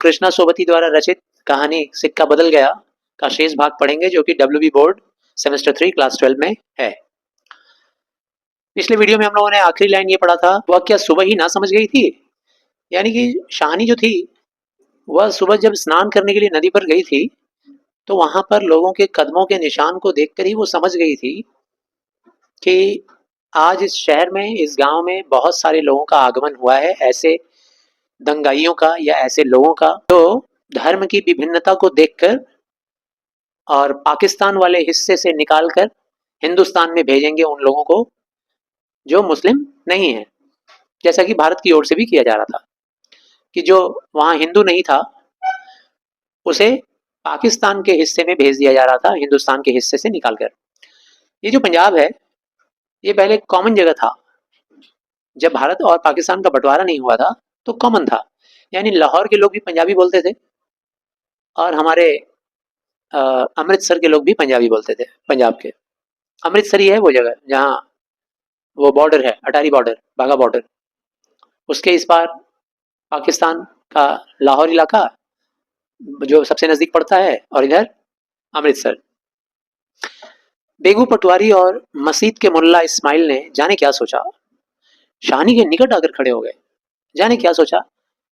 कृष्णा सोबती द्वारा रचित कहानी सिक्का बदल गया का शेष भाग पढ़ेंगे, जो कि WB बोर्ड सेमेस्टर 3 क्लास 12 में है। पिछले वीडियो में हम लोगों ने आखिरी लाइन ये पढ़ा था, वह क्या सुबह ही ना समझ गई थी। यानी कि शाहनी जो थी वह सुबह जब स्नान करने के लिए नदी पर गई थी तो वहां पर लोगों के कदमों के निशान को देखकर ही वो समझ गई थी कि आज इस शहर में, इस गांव में बहुत सारे लोगों का आगमन हुआ है, ऐसे दंगाइयों का या ऐसे लोगों का जो धर्म की विभिन्नता को देखकर और पाकिस्तान वाले हिस्से से निकालकर हिंदुस्तान में भेजेंगे उन लोगों को जो मुस्लिम नहीं है, जैसा कि भारत की ओर से भी किया जा रहा था कि जो वहां हिंदू नहीं था उसे पाकिस्तान के हिस्से में भेज दिया जा रहा था, हिंदुस्तान के हिस्से से निकालकर। ये जो पंजाब है ये पहले कॉमन जगह था। जब भारत और पाकिस्तान का बंटवारा नहीं हुआ था तो कॉमन था, यानी लाहौर के लोग भी पंजाबी बोलते थे और हमारे अमृतसर के लोग भी पंजाबी बोलते थे। पंजाब के अमृतसर ही है वो जगह जहाँ वो बॉर्डर है, अटारी बॉर्डर, बाघा बॉर्डर, उसके इस पार पाकिस्तान का लाहौर इलाका जो सबसे नजदीक पड़ता है और इधर अमृतसर। बेगू पटवारी और मस्जिद के मुल्ला इस्माइल ने जाने क्या सोचा, शाहनी के निकट आकर खड़े हो गए। जाने क्या सोचा,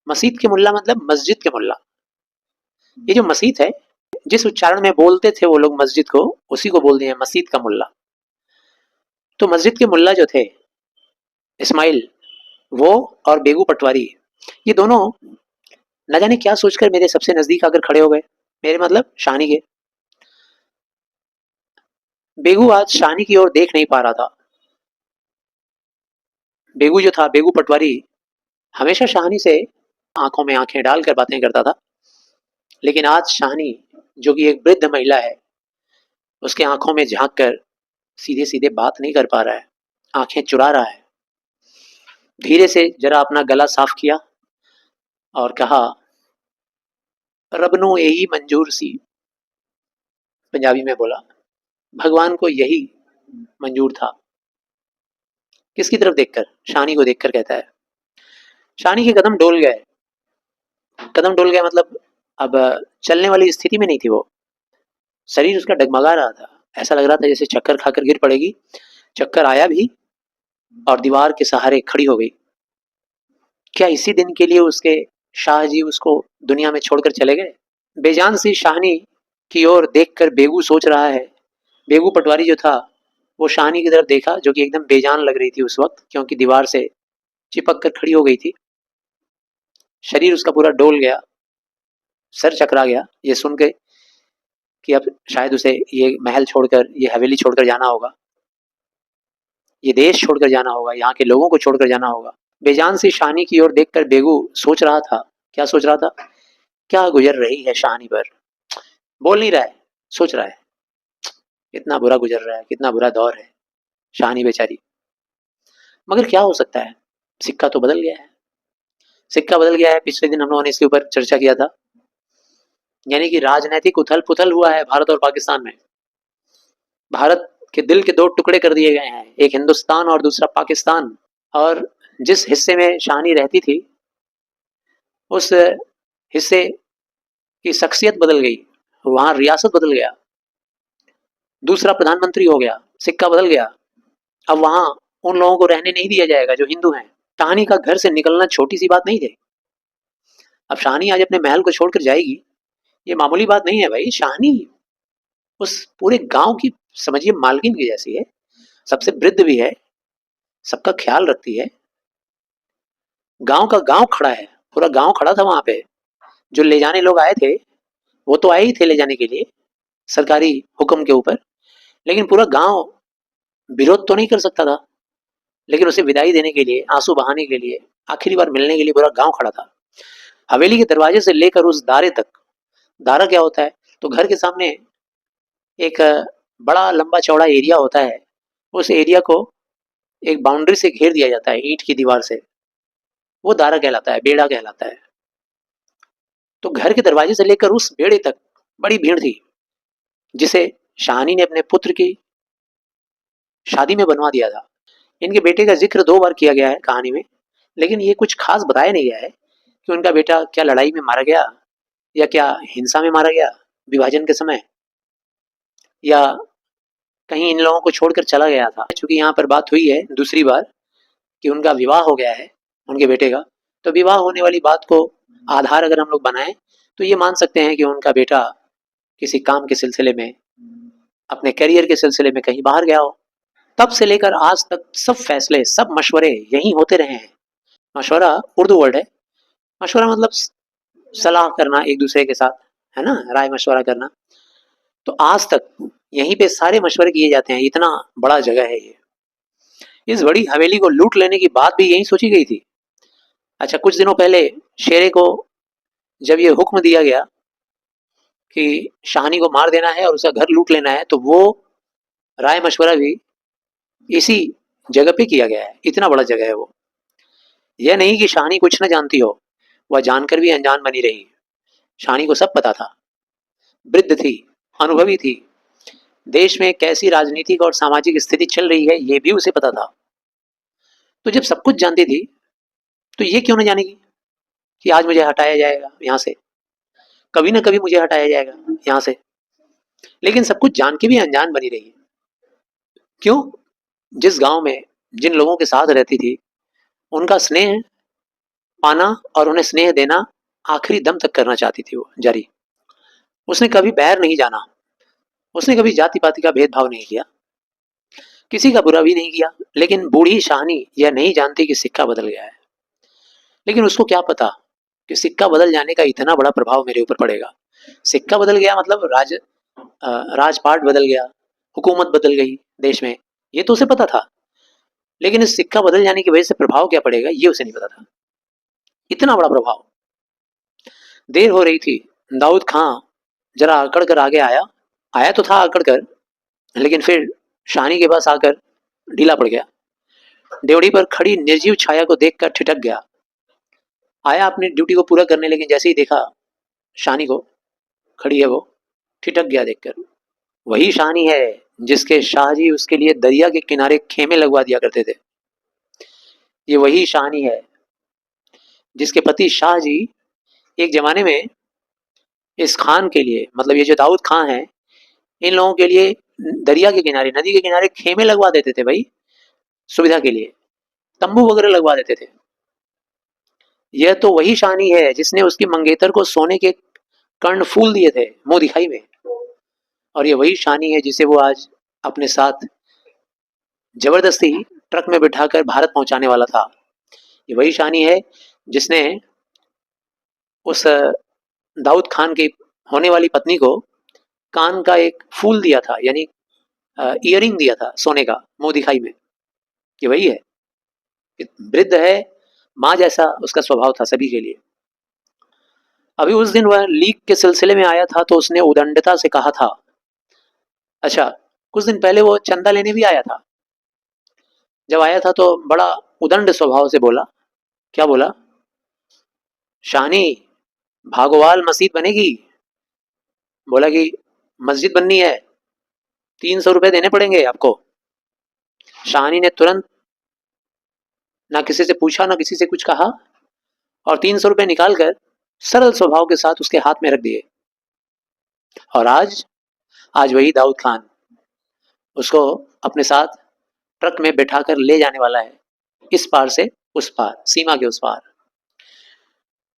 मस्जिद के मुल्ला मतलब मस्जिद के मुल्ला। ये जो मस्जिद है, जिस उच्चारण में बोलते थे वो लोग मस्जिद को, उसी को बोल दिए मस्जिद का मुल्ला। तो मस्जिद के मुल्ला जो थे इस्माइल, वो और बेगू पटवारी, ये दोनों न जाने क्या सोचकर मेरे सबसे नजदीक आकर खड़े हो गए। मेरे मतलब शाहनी के। बेगू आज शाहनी की ओर देख नहीं पा रहा था। बेगू जो था, बेगू पटवारी, हमेशा शाहनी से आंखों में आंखें डालकर बातें करता था, लेकिन आज शाहनी जो कि एक वृद्ध महिला है, उसके आंखों में झांक कर सीधे सीधे बात नहीं कर पा रहा है, आंखें चुरा रहा है। धीरे से जरा अपना गला साफ किया और कहा, रब नू यही मंजूर सी। पंजाबी में बोला, भगवान को यही मंजूर था। किसकी तरफ देखकर? शानी को देखकर कहता है। शानी के कदम डोल गए। कदम डोल गए मतलब अब चलने वाली स्थिति में नहीं थी वो। शरीर उसका डगमगा रहा था, ऐसा लग रहा था जैसे चक्कर खाकर गिर पड़ेगी। चक्कर आया भी और दीवार के सहारे खड़ी हो गई। क्या इसी दिन के लिए उसके शाह जी उसको दुनिया में छोड़कर चले गए? बेजान सी शाहनी की ओर देखकर बेगू सोच रहा है। बेगू पटवारी जो था वो शाहनी की तरफ देखा, जो कि एकदम बेजान लग रही थी उस वक्त, क्योंकि दीवार से चिपक कर खड़ी हो गई थी। शरीर उसका पूरा डोल गया, सर चकरा गया ये सुन के कि अब शायद उसे ये महल छोड़कर, ये हवेली छोड़कर जाना होगा, ये देश छोड़कर जाना होगा, यहाँ के लोगों को छोड़कर जाना होगा। बेजान सी शाहनी की ओर देखकर बेगू सोच रहा था। क्या सोच रहा था? क्या गुजर रही है शाहनी पर। बोल नहीं रहा है, सोच रहा है कितना बुरा गुजर रहा है, कितना बुरा दौर है शाहनी बेचारी। मगर क्या हो सकता है, सिक्का तो बदल गया है। सिक्का बदल गया है। पिछले दिन हम लोगों ने इसके ऊपर चर्चा किया था, यानी कि राजनैतिक उथल पुथल हुआ है भारत और पाकिस्तान में। भारत के दिल के दो टुकड़े कर दिए गए हैं, एक हिंदुस्तान और दूसरा पाकिस्तान। और जिस हिस्से में शाहनी रहती थी उस हिस्से की शख्सियत बदल गई, वहां रियासत बदल गया, दूसरा प्रधानमंत्री हो गया, सिक्का बदल गया। अब वहां उन लोगों को रहने नहीं दिया जाएगा जो हिंदू हैं। शाहनी का घर से निकलना छोटी सी बात नहीं थी। अब शाहनी आज अपने महल को छोड़कर जाएगी, ये मामूली बात नहीं है भाई। शाहनी उस पूरे गांव की, समझिए, मालकिन की जैसी है, सबसे वृद्ध भी है, सबका ख्याल रखती है। गांव का गांव खड़ा है, पूरा गांव खड़ा था वहां पे। जो ले जाने लोग आए थे वो तो आए ही थे ले जाने के लिए सरकारी हुक्म के ऊपर, लेकिन पूरा गांव विरोध तो नहीं कर सकता था। लेकिन उसे विदाई देने के लिए, आंसू बहाने के लिए, आखिरी बार मिलने के लिए पूरा गांव खड़ा था। हवेली के दरवाजे से लेकर उस दारे तक। दारा क्या होता है? तो घर के सामने एक बड़ा लंबा चौड़ा एरिया होता है, उस एरिया को एक बाउंड्री से घेर दिया जाता है ईंट की दीवार से, वो दारा कहलाता है, बेड़ा कहलाता है। तो घर के दरवाजे से लेकर उस बेड़े तक बड़ी भीड़ थी, जिसे शाहनी ने अपने पुत्र की शादी में बनवा दिया था। इनके बेटे का जिक्र 2 बार किया गया है कहानी में, लेकिन ये कुछ खास बताया नहीं गया है कि उनका बेटा क्या लड़ाई में मारा गया, या क्या हिंसा में मारा गया विभाजन के समय, या कहीं इन लोगों को छोड़कर चला गया था। चूंकि यहाँ पर बात हुई है दूसरी बार कि उनका विवाह हो गया है उनके बेटे का, तो विवाह होने वाली बात को आधार अगर हम लोग बनाएं तो ये मान सकते हैं कि उनका बेटा किसी काम के सिलसिले में, अपने करियर के सिलसिले में कहीं बाहर गया हो। तब से लेकर आज तक सब फैसले, सब मशवरे यही होते रहे हैं। मशवरा उर्दू वर्ड है, मशवरा मतलब सलाह करना एक दूसरे के साथ, है ना, राय मशवरा करना। तो आज तक यहीं पे सारे मशवरे किए जाते हैं। इतना बड़ा जगह है ये। इस बड़ी हवेली को लूट लेने की बात भी यही सोची गई थी। अच्छा, कुछ दिनों पहले शेरे को जब ये हुक्म दिया गया कि शाहनी को मार देना है और उसका घर लूट लेना है, तो वो राय मशवरा भी इसी जगह पे किया गया है। इतना बड़ा जगह है वो। यह नहीं कि शाहनी कुछ न जानती हो, वह जानकर भी अनजान बनी रही। शाहनी को सब पता था, वृद्ध थी, अनुभवी थी, देश में कैसी राजनीतिक और सामाजिक स्थिति चल रही है ये भी उसे पता था। तो जब सब कुछ जानती थी तो ये क्यों न जानेगी कि आज मुझे हटाया जाएगा यहाँ से, कभी ना कभी मुझे हटाया जाएगा यहाँ से। लेकिन सब कुछ जान के भी अनजान बनी रही। क्यों? जिस गांव में जिन लोगों के साथ रहती थी उनका स्नेह पाना और उन्हें स्नेह देना आखिरी दम तक करना चाहती थी वो जारी। उसने कभी बैर नहीं जाना, उसने कभी जाति पाति का भेदभाव नहीं किया, किसी का बुरा भी नहीं किया। लेकिन बूढ़ी शाहनी यह नहीं जानती कि सिक्का बदल गया है। लेकिन उसको क्या पता कि सिक्का बदल जाने का इतना बड़ा प्रभाव मेरे ऊपर पड़ेगा। सिक्का बदल गया मतलब राजपाट बदल गया, हुकूमत बदल गई देश में, ये तो उसे पता था। लेकिन इस सिक्का बदल जाने की वजह से प्रभाव क्या पड़ेगा ये उसे नहीं पता था। इतना बड़ा प्रभाव। देर हो रही थी। दाऊद खां जरा अकड़ कर आगे आया। आया तो था अकड़ कर, लेकिन फिर शाहनी के पास आकर ढीला पड़ गया। ड्योढ़ी पर खड़ी निर्जीव छाया को देखकर ठिठक गया। आया अपनी ड्यूटी को पूरा करने, लेकिन जैसे ही देखा शाहनी को खड़ी है वो ठिठक गया देखकर। वही शाहनी है जिसके शाहजी उसके लिए दरिया के किनारे खेमे लगवा दिया करते थे। ये वही शाहनी है जिसके पति शाहजी एक जमाने में इस खान के लिए, मतलब ये जो दाऊद खान है, इन लोगों के लिए दरिया के किनारे, नदी के किनारे खेमे लगवा देते थे भाई, सुविधा के लिए तंबू वगैरह लगवा देते थे। यह तो वही शाहनी है जिसने उसकी मंगेतर को सोने के कर्ण फूल दिए थे मुंह दिखाई में। और ये वही शाहनी है जिसे वो आज अपने साथ जबरदस्ती ट्रक में बिठाकर भारत पहुंचाने वाला था। ये वही शाहनी है जिसने उस दाऊद खान की होने वाली पत्नी को कान का एक फूल दिया था, यानी ईयरिंग दिया था सोने का मुंह दिखाई में। ये वही है। वृद्ध है, माँ जैसा उसका स्वभाव था सभी के लिए। अभी उस दिन वह लीक के सिलसिले में आया था तो उसने उदंडता से कहा था। अच्छा, कुछ दिन पहले वो चंदा लेने भी आया था। जब आया था तो बड़ा उदंड स्वभाव से बोला। क्या बोला? शानी, भागोवाल मस्जिद बनेगी। बोला कि मस्जिद बननी है, 300 रुपए देने पड़ेंगे आपको। शानी ने तुरंत ना किसी से पूछा ना किसी से कुछ कहा, और 300 रुपए निकालकर सरल स्वभाव के साथ उसके हाथ में रख दिए। और आज आज वही दाऊद खान उसको अपने साथ ट्रक में बैठाकर ले जाने वाला है, इस पार से उस पार, सीमा के उस पार।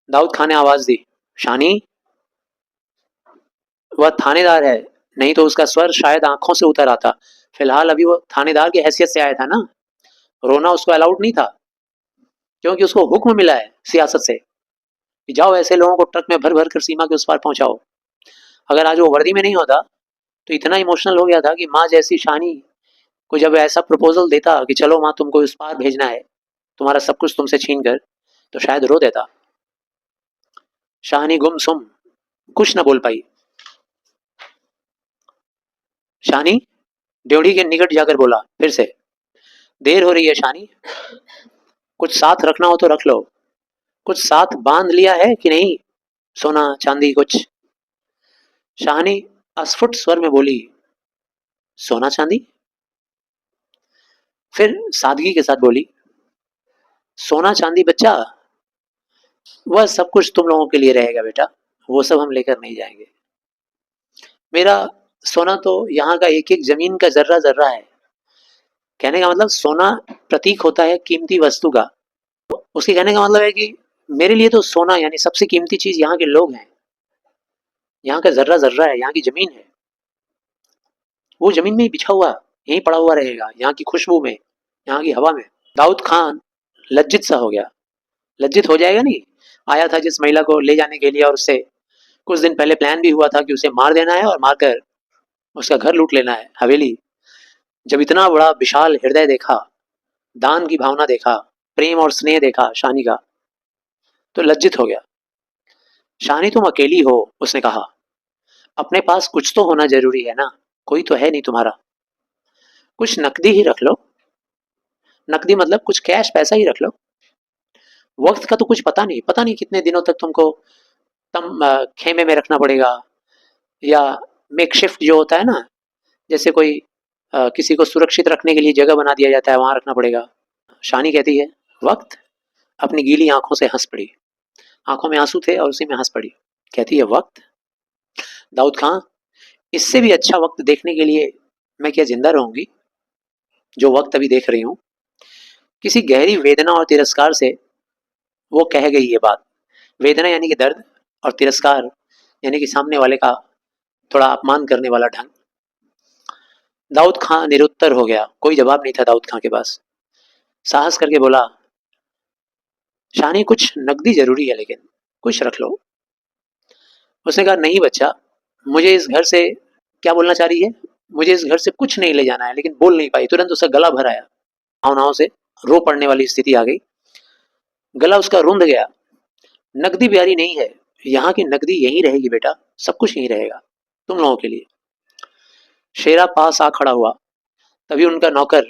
दाऊद खान ने आवाज दी, शानी। वह थानेदार है, नहीं तो उसका स्वर शायद आंखों से उतर आता। फिलहाल अभी वो थानेदार की हैसियत से आया था ना, रोना उसको अलाउड नहीं था, क्योंकि उसको हुक्म मिला है सियासत से कि जाओ ऐसे लोगों को ट्रक में भर भर कर सीमा के उस पार पहुंचाओ। अगर आज वो वर्दी में नहीं होता तो इतना इमोशनल हो गया था कि माँ जैसी शानी को जब ऐसा प्रपोजल देता कि चलो माँ तुमको उस पार भेजना है, तुम्हारा सब कुछ तुमसे छीन कर, तो शायद रो देता। शाहनी गुमसुम कुछ न बोल पाई। शानी ड्योढ़ी के निकट जाकर बोला फिर से, देर हो रही है शानी, कुछ साथ रखना हो तो रख लो। कुछ साथ बांध लिया है कि नहीं, सोना चांदी कुछ? शाहनी अस्फुट स्वर में बोली, सोना चांदी? फिर सादगी के साथ बोली, सोना चांदी बच्चा, वह सब कुछ तुम लोगों के लिए रहेगा बेटा, वो सब हम लेकर नहीं जाएंगे। मेरा सोना तो यहाँ का एक एक जमीन का जर्रा जर्रा है। कहने का मतलब सोना प्रतीक होता है कीमती वस्तु का। उसके कहने का मतलब है कि मेरे लिए तो सोना यानी सबसे कीमती चीज यहाँ के लोग हैं, यहाँ का जर्रा जर्रा है, यहाँ की जमीन है। वो जमीन में ही बिछा हुआ, यहीं पड़ा हुआ रहेगा, यहाँ की खुशबू में, यहाँ की हवा में। दाऊद खान लज्जित सा हो गया। लज्जित हो जाएगा नहीं, आया था जिस महिला को ले जाने के लिए, और उससे कुछ दिन पहले प्लान भी हुआ था कि उसे मार देना है और मारकर उसका घर लूट लेना है, हवेली। जब इतना बड़ा विशाल हृदय देखा, दान की भावना देखा, प्रेम और स्नेह देखा शानी का, तो लज्जित हो गया। शानी तुम अकेली हो, उसने कहा, अपने पास कुछ तो होना जरूरी है ना, कोई तो है नहीं तुम्हारा, कुछ नकदी ही रख लो। नकदी मतलब कुछ कैश पैसा ही रख लो। वक्त का तो कुछ पता नहीं, पता नहीं कितने दिनों तक तुमको खेमे में रखना पड़ेगा, या मेकशिफ्ट जो होता है ना, जैसे कोई किसी को सुरक्षित रखने के लिए जगह बना दिया जाता है, वहां रखना पड़ेगा। शानी कहती है वक्त, अपनी गीली आंखों से हंस पड़ी। आंखों में आंसू थे और उसी में हंस पड़ी। कहती है वक्त, दाऊद खां, इससे भी अच्छा वक्त देखने के लिए मैं क्या जिंदा रहूंगी, जो वक्त अभी देख रही हूं। किसी गहरी वेदना और तिरस्कार से वो कह गई ये बात। वेदना यानी कि दर्द, और तिरस्कार यानी कि सामने वाले का थोड़ा अपमान करने वाला ढंग। दाऊद खां निरुत्तर हो गया, कोई जवाब नहीं था दाऊद खां के पास। साहस करके बोला, शानी कुछ नकदी जरूरी है, लेकिन कुछ रख लो। उसने कहा नहीं बच्चा, मुझे इस घर से, क्या बोलना चाह रही है, मुझे इस घर से कुछ नहीं ले जाना है। लेकिन बोल नहीं पाई, तुरंत उसका गला भर आया, भावनाओं से रो पड़ने वाली स्थिति आ गई, गला उसका रुंध गया। नकदी प्यारी नहीं है, यहाँ की नकदी यहीं रहेगी बेटा, सब कुछ यहीं रहेगा तुम लोगों के लिए। शेरा पास आ खड़ा हुआ, तभी उनका नौकर,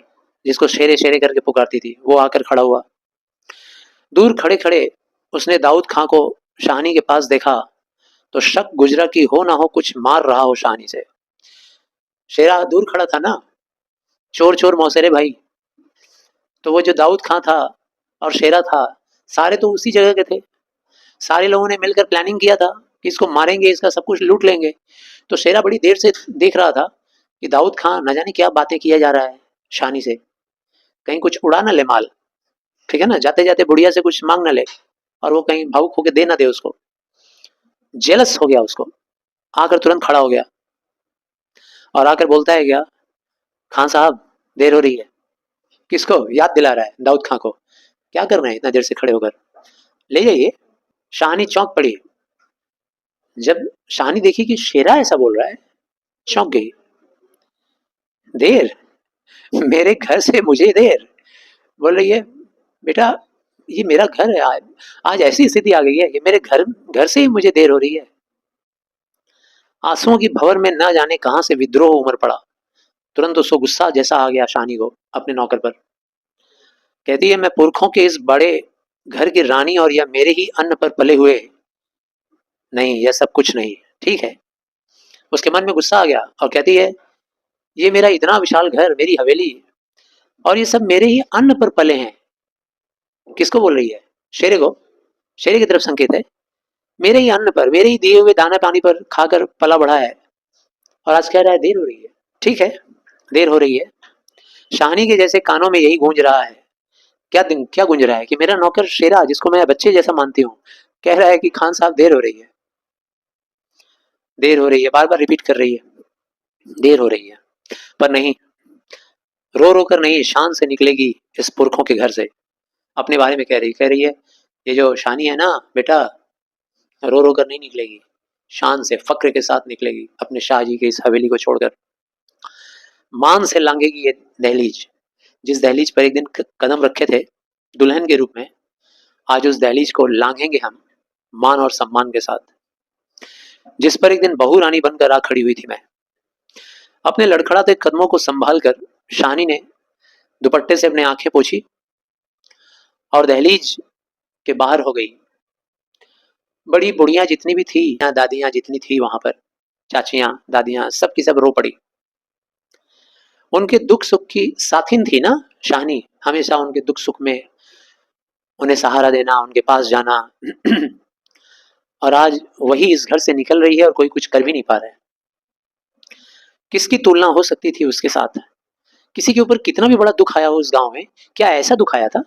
जिसको शेरे शेरे करके पुकारती थी, वो आकर खड़ा हुआ। दूर खड़े खड़े उसने दाऊद खां को शाहनी के पास देखा, तो शक गुजरा कि हो ना हो कुछ मार रहा हो शाहनी से। शेरा दूर खड़ा था ना, चोर चोर मौसेरे भाई। तो वो जो दाऊद खां था और शेरा था, सारे तो उसी जगह के थे। सारे लोगों ने मिलकर प्लानिंग किया था कि इसको मारेंगे, इसका सब कुछ लूट लेंगे। तो शेरा बड़ी देर से देख रहा था कि दाऊद खां न जाने क्या बातें किया जा रहा है शानी से, कहीं कुछ उड़ा ना ले माल, ठीक है ना, जाते जाते बुढ़िया से कुछ मांग ना ले, और वो कहीं भावुक होकर दे ना दे उसको। जेलस हो गया उसको, आकर तुरंत खड़ा हो गया और आकर बोलता है क्या, खान साहब देर हो रही है। किसको याद दिला रहा है, दाऊद खां को। क्या कर रहे हैं इतना देर से खड़े होकर, ले जाइए। शाहनी चौंक पड़ी। जब शाहनी देखी कि शेरा ऐसा बोल रहा है, चौंक गई। देर, मेरे घर से मुझे देर, बोल रही है बेटा, ये मेरा घर है, आज ऐसी स्थिति आ गई है कि मेरे घर घर से ही मुझे देर हो रही है। आंसुओं की भंवर में न जाने कहां से विद्रोह उमड़ पड़ा। तुरंत उसको गुस्सा जैसा आ गया शानी को अपने नौकर पर। कहती है मैं पुरखों के इस बड़े घर की रानी और या मेरे ही अन्न पर पले हुए, नहीं यह सब कुछ नहीं, ठीक है। उसके मन में गुस्सा आ गया और कहती है ये मेरा इतना विशाल घर, मेरी हवेली, और ये सब मेरे ही अन्न पर पले हैं। किसको बोल रही है, शेरे को। शेरे की तरफ संकेत है, मेरे ही अन्न पर, मेरे ही दिए हुए दाना पानी पर खाकर पला बढ़ा है, और आज कह रहा है देर हो रही है। ठीक है, देर हो रही है। शाहनी के जैसे कानों में यही गूंज रहा है। क्या गूंज रहा है कि मेरा नौकर शेरा, जिसको मैं बच्चे जैसा मानती हूँ, कह रहा है कि खान साहब देर हो रही है, देर हो रही है, बार बार रिपीट कर रही है, देर हो रही है। पर नहीं, रो रो कर नहीं, शान से निकलेगी इस पुरखों के घर से। अपने बारे में कह रही है ये जो शानी है ना बेटा, रो रो कर नहीं निकलेगी, शान से फक्र के साथ निकलेगी अपने शाहजी के इस हवेली को छोड़कर। मान से लांघेगी ये दहलीज, जिस दहलीज पर एक दिन कदम रखे थे दुल्हन के रूप में, आज उस दहलीज को लांघेंगे हम मान और सम्मान के साथ। जिस पर एक दिन बहू रानी बनकर आ खड़ी हुई थी मैं। अपने लड़खड़ाते कदमों को संभाल कर शानी ने दुपट्टे से अपने आंखें पोंछी और दहलीज के बाहर हो गई। बड़ी बुढ़िया जितनी भी थी, दादियां जितनी थी वहां पर, चाचियां दादियां, सब की सब रो पड़ी। उनके दुख सुख की साथिन थी ना शाहनी, हमेशा उनके दुख सुख में उन्हें सहारा देना, उनके पास जाना। और आज वही इस घर से निकल रही है और कोई कुछ कर भी नहीं पा रहा है। किसकी तुलना हो सकती थी उसके साथ? किसी के ऊपर कितना भी बड़ा दुख आया हो उस गांव में, क्या ऐसा दुख आया था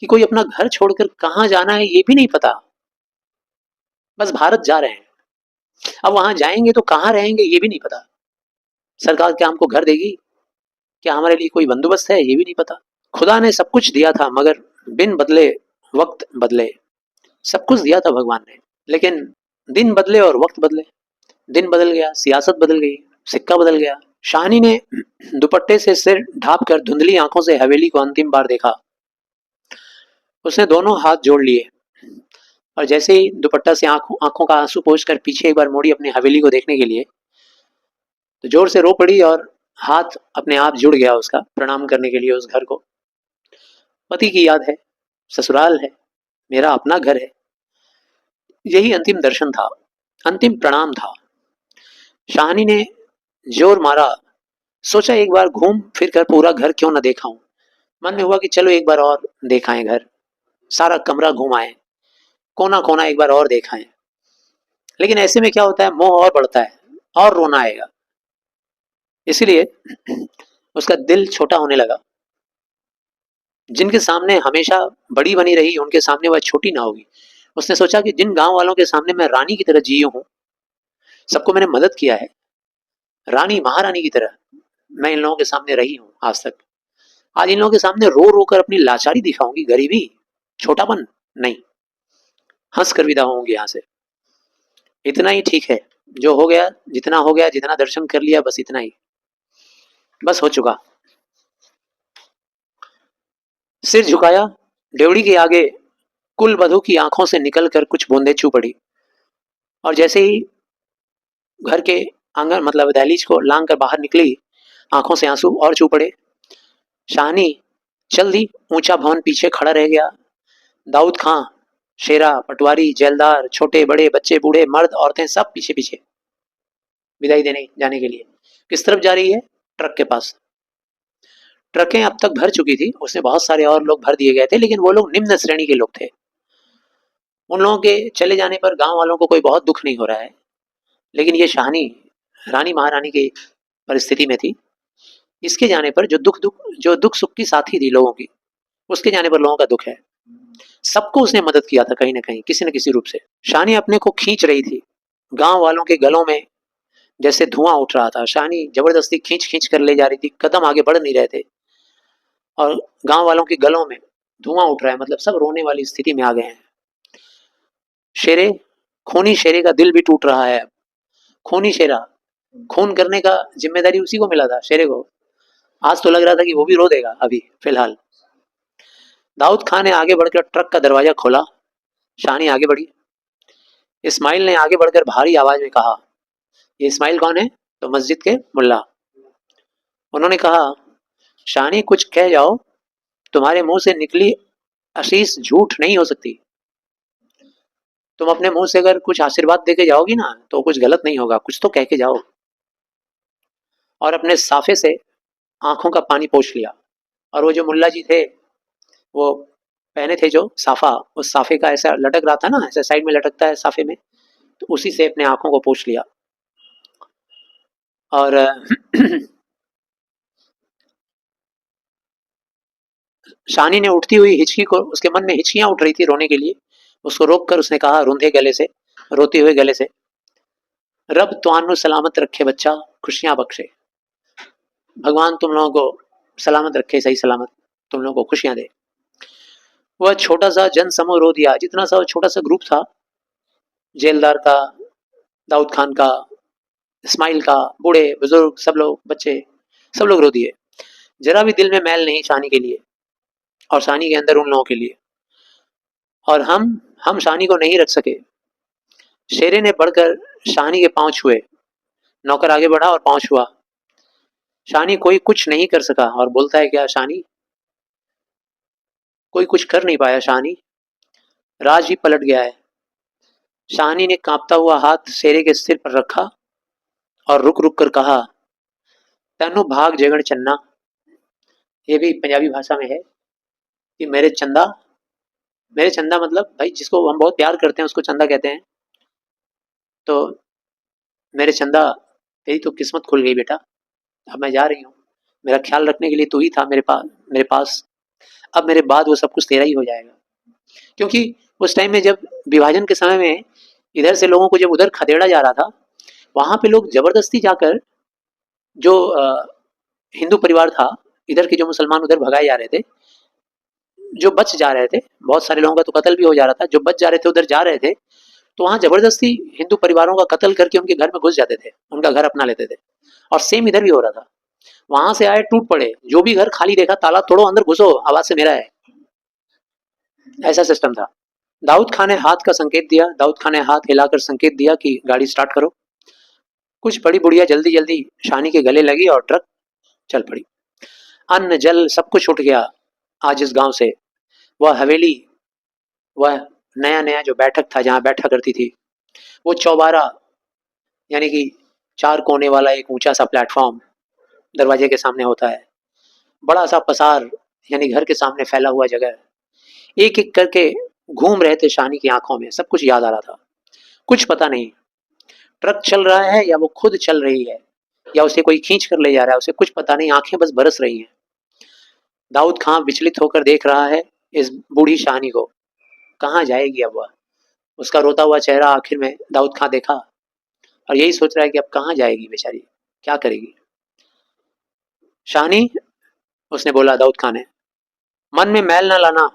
कि कोई अपना घर छोड़कर कहाँ जाना है ये भी नहीं पता, बस भारत जा रहे हैं। अब वहां जाएंगे तो कहाँ रहेंगे ये भी नहीं पता। सरकार क्या हमको घर देगी? क्या हमारे लिए कोई बंदोबस्त है? ये भी नहीं पता। खुदा ने सब कुछ दिया था, मगर बिन बदले वक्त बदले। सब कुछ दिया था भगवान ने, लेकिन दिन बदले और वक्त बदले। दिन बदल गया, सियासत बदल गई, सिक्का बदल गया। शाहनी ने दुपट्टे से सिर ढांप कर धुंधली आंखों से हवेली को अंतिम बार देखा। उसने दोनों हाथ जोड़ लिए और जैसे ही दुपट्टा से आंखों का आंसू पोंछकर पीछे एक बार मुड़ी अपनी हवेली को देखने के लिए, तो जोर से रो पड़ी और हाथ अपने आप जुड़ गया उसका प्रणाम करने के लिए उस घर को। पति की याद है, ससुराल है, मेरा अपना घर है। यही अंतिम दर्शन था, अंतिम प्रणाम था। शाहनी ने जोर मारा, सोचा एक बार घूम फिर कर पूरा घर क्यों न देखा हूं। मन में हुआ कि चलो एक बार और देखाएं घर, सारा कमरा घुमाएं, कोना कोना एक बार और देखाएं। लेकिन ऐसे में क्या होता है, मोह और बढ़ता है और रोना आएगा। इसीलिए उसका दिल छोटा होने लगा। जिनके सामने हमेशा बड़ी बनी रही, उनके सामने वह छोटी ना होगी। उसने सोचा कि जिन गांव वालों के सामने मैं रानी की तरह जी हूं, सबको मैंने मदद किया है, रानी महारानी की तरह मैं इन लोगों के सामने रही हूं आज तक, आज इन लोगों के सामने रो रो कर अपनी लाचारी दिखाऊंगी, गरीबी, छोटापन नहीं, हंस कर विदा होंगे यहाँ से। इतना ही ठीक है, जो हो गया, जितना हो गया, जितना दर्शन कर लिया, बस इतना ही, बस हो चुका। सिर झुकाया, ड्योढ़ी के आगे कुल वधु की आंखों से निकलकर कुछ बूंदें छू पड़ी। और जैसे ही घर के आंगन मतलब दहलीज को लांग कर बाहर निकली, आंखों से आंसू और छू पड़े। शाहनी चल दी, ऊंचा भवन पीछे खड़ा रह गया। दाऊद खां, शेरा, पटवारी, जेलदार, छोटे बड़े, बच्चे बूढ़े, मर्द औरतें सब पीछे पीछे विदाई देने जाने के लिए। किस तरफ जा रही है? ट्रक के पास। ट्रकें अब तक भर चुकी थी, उसमें बहुत सारे और लोग भर दिए गए थे, लेकिन वो लोग निम्न श्रेणी के लोग थे। उन लोगों के चले जाने पर गांव वालों को कोई बहुत दुख नहीं हो रहा है, लेकिन ये शाहनी रानी महारानी की परिस्थिति में थी। इसके जाने पर जो दुख सुख की साथी थी लोगों की, उसके जाने पर लोगों का दुख है। सबको उसने मदद किया था कहीं ना कहीं, किसी न किसी रूप से। शानी अपने को खींच रही थी, गांव वालों के गलों में जैसे धुआं उठ रहा था। शानी जबरदस्ती खींच खींच कर ले जा रही थी, कदम आगे बढ़ नहीं रहे थे, और गांव वालों के गलों में धुआं उठ रहा है, मतलब सब रोने वाली स्थिति में आ गए हैं। शेरे, खूनी शेरे का दिल भी टूट रहा है। खूनी शेरा, खून करने का जिम्मेदारी उसी को मिला था, शेरे को। आज तो लग रहा था कि वो भी रो देगा अभी फिलहाल। दाऊद खान ने आगे बढ़कर ट्रक का दरवाजा खोला। शानी आगे बढ़ी। इस्माइल ने आगे बढ़कर भारी आवाज में कहा, ये इस्माइल कौन है? तो मस्जिद के मुल्ला। उन्होंने कहा, शानी कुछ कह जाओ, तुम्हारे मुंह से निकली आशीष झूठ नहीं हो सकती। तुम अपने मुंह से अगर कुछ आशीर्वाद देके जाओगी ना, तो कुछ गलत नहीं होगा, कुछ तो कह के जाओ। और अपने साफे से आंखों का पानी पोंछ लिया। और वो जो मुल्ला जी थे, वो पहने थे जो साफा, उस साफे का ऐसा लटक रहा था ना, ऐसा साइड में लटकता है साफे में, तो उसी से अपने आंखों को पोंछ लिया। और शानी ने उठती हुई हिचकी को, उसके मन में हिचकियां उठ रही थी रोने के लिए, उसको रोक कर उसने कहा रूंधे गले से, रोते हुए गले से, रब तुआनु सलामत रखे बच्चा, खुशियां बख्शे। भगवान तुम लोगों को सलामत रखे, सही सलामत तुम लोगों को खुशियां दे। वह छोटा सा जन समूह रो दिया, जितना सा छोटा सा ग्रुप था, जेलदार का, दाऊद खान का, इस्माइल का, बूढ़े बुजुर्ग, सब लोग, बच्चे, सब लोग रो दिए। जरा भी दिल में मैल नहीं शानी के लिए, और शानी के अंदर उन लोगों के लिए। और हम शानी को नहीं रख सके। शेरे ने बढ़कर शानी के पांव छुए। नौकर आगे बढ़ा और पांव छुआ। शानी कोई कुछ नहीं कर सका, और बोलता है क्या शानी? कोई कुछ कर नहीं पाया शानी, राज ही पलट गया है। शानी ने कांपता हुआ हाथ शेरे के सिर पर रखा और रुक रुक कर कहा, तनु भाग जगड़ चन्ना। ये भी पंजाबी भाषा में है कि मेरे चंदा, मेरे चंदा मतलब भाई जिसको हम बहुत प्यार करते हैं उसको चंदा कहते हैं। तो मेरे चंदा, तेरी तो किस्मत खुल गई बेटा, अब मैं जा रही हूँ। मेरा ख्याल रखने के लिए तू ही था मेरे पास। अब मेरे बाद वो सब कुछ तेरा ही हो जाएगा। क्योंकि उस टाइम में जब विभाजन के समय में इधर से लोगों को जब उधर खदेड़ा जा रहा था, वहां पे लोग जबरदस्ती जाकर जो हिंदू परिवार था, इधर के जो मुसलमान उधर भगाए जा रहे थे, जो बच जा रहे थे, बहुत सारे लोगों का तो कत्ल भी हो जा रहा था, जो बच जा रहे थे उधर जा रहे थे, तो वहां जबरदस्ती हिंदू परिवारों का कत्ल करके उनके घर में घुस जाते थे, उनका घर अपना लेते थे। और सेम इधर भी हो रहा था। वहां से आए, टूट पड़े, जो भी घर खाली देखा ताला तोड़ो, अंदर घुसो, आवाज से मेरा है, ऐसा सिस्टम था। दाऊद खान ने हाथ का संकेत दिया, दाऊद खान ने हाथ हिलाकर संकेत दिया कि गाड़ी स्टार्ट करो। कुछ बड़ी बुढ़िया जल्दी जल्दी शानी के गले लगी और ट्रक चल पड़ी। अन्न जल सब कुछ उठ गया आज इस गांव से। वह हवेली, वह नया नया जो बैठक था जहां बैठा करती थी, वो चौबारा, यानी कि चार कोने वाला एक ऊंचा सा प्लेटफॉर्म दरवाजे के सामने होता है, बड़ा सा पसार, यानी घर के सामने फैला हुआ जगह। एक एक करके घूम रहे थे शानी की आंखों में, सब कुछ याद आ रहा था। कुछ पता नहीं ट्रक चल रहा है या वो खुद चल रही है, या उसे कोई खींच कर ले जा रहा है, उसे कुछ पता नहीं, आंखें बस बरस रही हैं। दाऊद खां विचलित होकर देख रहा है इस बूढ़ी शानी को, कहाँ जाएगी अब वह। उसका रोता हुआ चेहरा आखिर में दाऊद खां देखा और यही सोच रहा है कि अब कहाँ जाएगी बेचारी, क्या करेगी। शानी, उसने बोला दाऊद खां ने, मन में मैल ना लाना,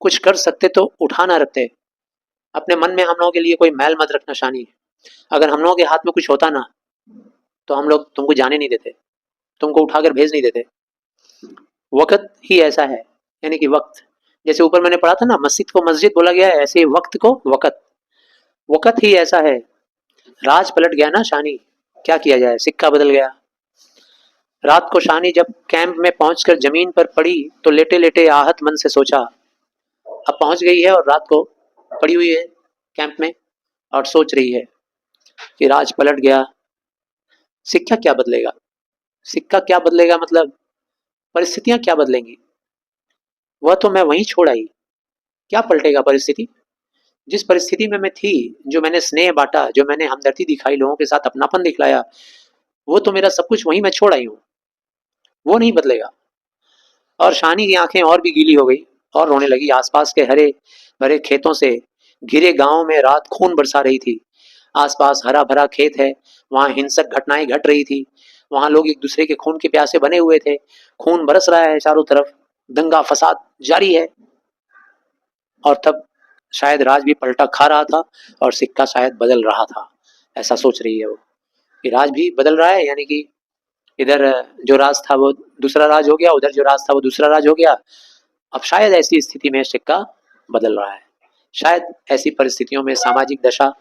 कुछ कर सकते तो उठा ना रखते। अपने मन में हम लोगों के लिए कोई मैल मत रखना शानी। अगर हम लोगों के हाथ में कुछ होता ना, तो हम लोग तुमको जाने नहीं देते, तुमको उठाकर भेज नहीं देते। वक्त ही ऐसा है, यानी कि वक्त, जैसे ऊपर मैंने पढ़ा था ना, मस्जिद को मस्जिद बोला गया है, ऐसे ही वक्त को वक्त, वक्त ही ऐसा है। राज पलट गया ना शानी, क्या किया जाए, सिक्का बदल गया। रात को शानी जब कैंप में पहुंचकर जमीन पर पड़ी तो लेटे लेटे आहत मन से सोचा, अब पहुंच गई है और रात को पड़ी हुई है कैंप में और सोच रही है कि राज पलट गया, सिक्का क्या बदलेगा, सिक्का क्या बदलेगा मतलब परिस्थितियां क्या बदलेंगी, वह तो मैं वहीं छोड़ आई, क्या पलटेगा परिस्थिति। जिस परिस्थिति में मैं थी, जो मैंने स्नेह बांटा, जो मैंने हमदर्दी दिखाई, लोगों के साथ अपनापन दिखलाया, वो तो मेरा सब कुछ वहीं मैं छोड़ आई हूँ, वो नहीं बदलेगा। और शानी की आंखें और भी गीली हो गई और रोने लगी। आसपास के हरे भरे खेतों से घिरे गांव में रात खून बरसा रही थी। आसपास हरा भरा खेत है, वहां हिंसक घटनाएं घट रही थी, वहां लोग एक दूसरे के खून के प्यासे बने हुए थे, खून बरस रहा है चारों तरफ, दंगा फसाद जारी है। और तब शायद राज भी पलटा खा रहा था और सिक्का शायद बदल रहा था, ऐसा सोच रही है वो, कि राज भी बदल रहा है, यानी कि इधर जो राज था वो दूसरा राज हो गया, उधर जो राज था वो दूसरा राज हो गया। अब शायद ऐसी स्थिति में सिक्का बदल रहा है। शायद ऐसी परिस्थितियों में सामाजिक दशा,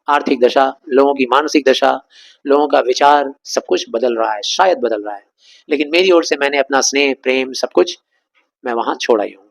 आर्थिक दशा, लोगों की मानसिक दशा, लोगों का विचार, सब कुछ बदल रहा है, शायद बदल रहा है। लेकिन मेरी ओर से मैंने अपना स्नेह प्रेम सब कुछ मैं वहां छोड़ आई हूँ।